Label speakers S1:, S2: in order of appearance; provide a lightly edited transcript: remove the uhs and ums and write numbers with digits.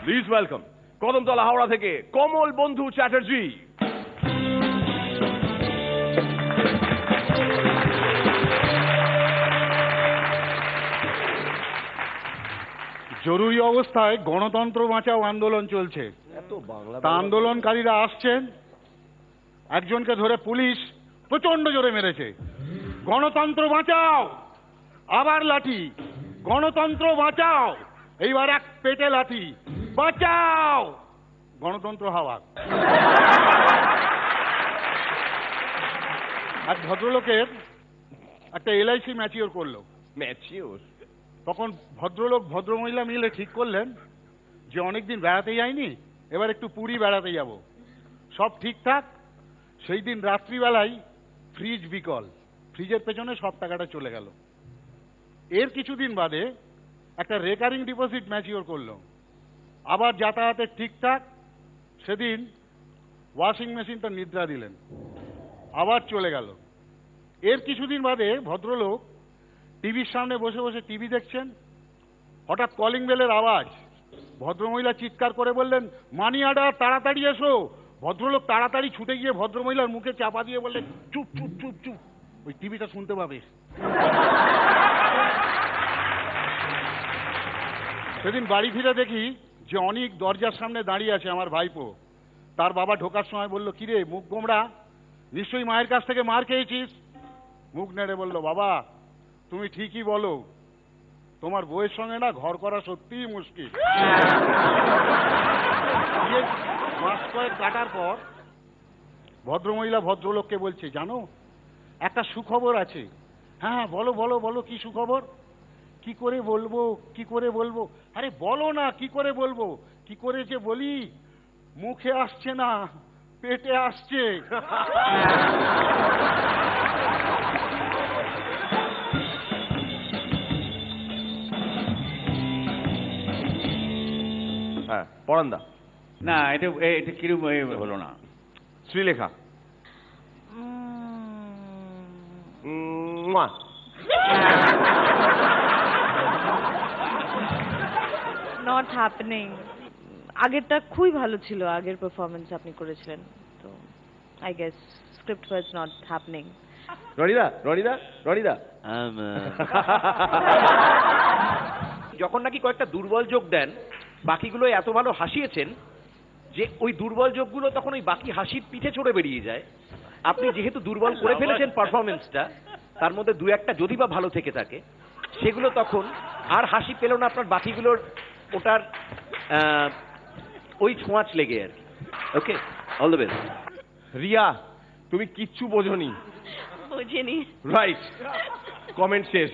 S1: Please welcome Kadamtala Howrah থেকে কমল বন্ধু চ্যাটার্জি।
S2: জরুরি অবস্থায় গণতন্ত্র বাঁচাও আন্দোলন চলছে। তা আন্দোলনকারীরা আসছেন, একজনকে ধরে পুলিশ প্রচন্ড জোরে মেরেছে। গণতন্ত্র বাঁচাও, আবার লাঠি, গণতন্ত্র বাঁচাও, এইবার এক পেটে লাঠি, বাঁচাও, গণতন্ত্র হাওয়া। এক ভদ্রলোকের একটা এলআইসি ম্যাচিওর করলো।
S1: ম্যাচিওর?
S2: তখন ভদ্রলোক ভদ্রমহিলা মিলে ঠিক করলেন যে অনেকদিন বেড়াতে যাইনি, এবার একটু পুরী বেড়াতে যাব। সব ঠিকঠাক। সেই দিন রাত্রিবেলায় ফ্রিজ বিকল, ফ্রিজের পেছনে সব টাকাটা চলে গেল। এর কিছুদিন বাদে একটা রেকারিং ডিপোজিট ম্যাচিওর করলো, আবার যাতায়াতের ঠিকঠাক। সেদিন ওয়াশিং মেশিনটা নিদ্রা দিলেন, আবার চলে গেল। এর কিছুদিন বাদে ভদ্রলোক টিভির সামনে বসে বসে টিভি দেখছেন, হঠাৎ কলিং বেলের আওয়াজ। ভদ্রমহিলা চিৎকার করে বললেন, মানি অর্ডার, তাড়াতাড়ি এসো। ভদ্রলোক তাড়াতাড়ি ছুটে গিয়ে ভদ্রমহিলার মুখে চাপা দিয়ে বললেন, চুপ চুপ চুপ চুপ, ওই টিভিটা শুনতে পাবে। সেদিন বাড়ি ফিরে দেখি যে অনেক দরজার সামনে দাঁড়িয়ে আছে আমার ভাইপো। তার বাবা ঢোকার সময় বলল, কিরে মুখ গোমড়া, নিশ্চয়ই মায়ের কাছ থেকে মার খেয়েছিস? মুখ নেড়ে বলল, বাবা তুমি ঠিকই বলো, তোমার বউয়ের সঙ্গে না ঘর করা সত্যিই মুশকিল। মাস কয়েক কাটার পর ভদ্রমহিলা ভদ্রলোককে বলছে, জানো একটা সুখবর আছে। হ্যাঁ বলো বলো বলো, কি সুখবর? কি করে বলবো, কি করে বলবো? আরে বলো না, কি করে বলবো? কি করে যে বলি, মুখে আসছে না, পেটে আসছে।
S1: হ্যাঁ পরান্দা।
S3: না এটা এটা কিরম হলো না।
S1: শ্রীলেখা।
S4: Not happening. আগেরটা খুবই ভালো ছিল, আগের পারফরমেন্স আপনি করেছিলেন, তো I guess script was not happening.
S1: রনিদা রনিদা রনিদা
S5: যখন নাকি কয়েকটা দুর্বল যোগ দেন, বাকিগুলো এত ভালো হাসিয়েছেন যে ওই দুর্বল যোগগুলো তখন ওই বাকি হাসির পিঠে চড়ে বেরিয়ে যায়। আপনি যেহেতু দুর্বল করে ফেলেছেন পারফরমেন্সটা, তার মধ্যে দু একটা যদি বা ভালো থেকে থাকে, সেগুলো তখন আর হাসি পেল না আপনার বাকিগুলোর, ওটার ওই ছোঁয়াচ লেগে আর কি। ওকে, অল দ্য বেস্ট।
S1: রিয়া তুমি কিচ্ছু বোঝনি।
S4: বুঝিনি।
S1: রাইট, কমেন্ট শেষ।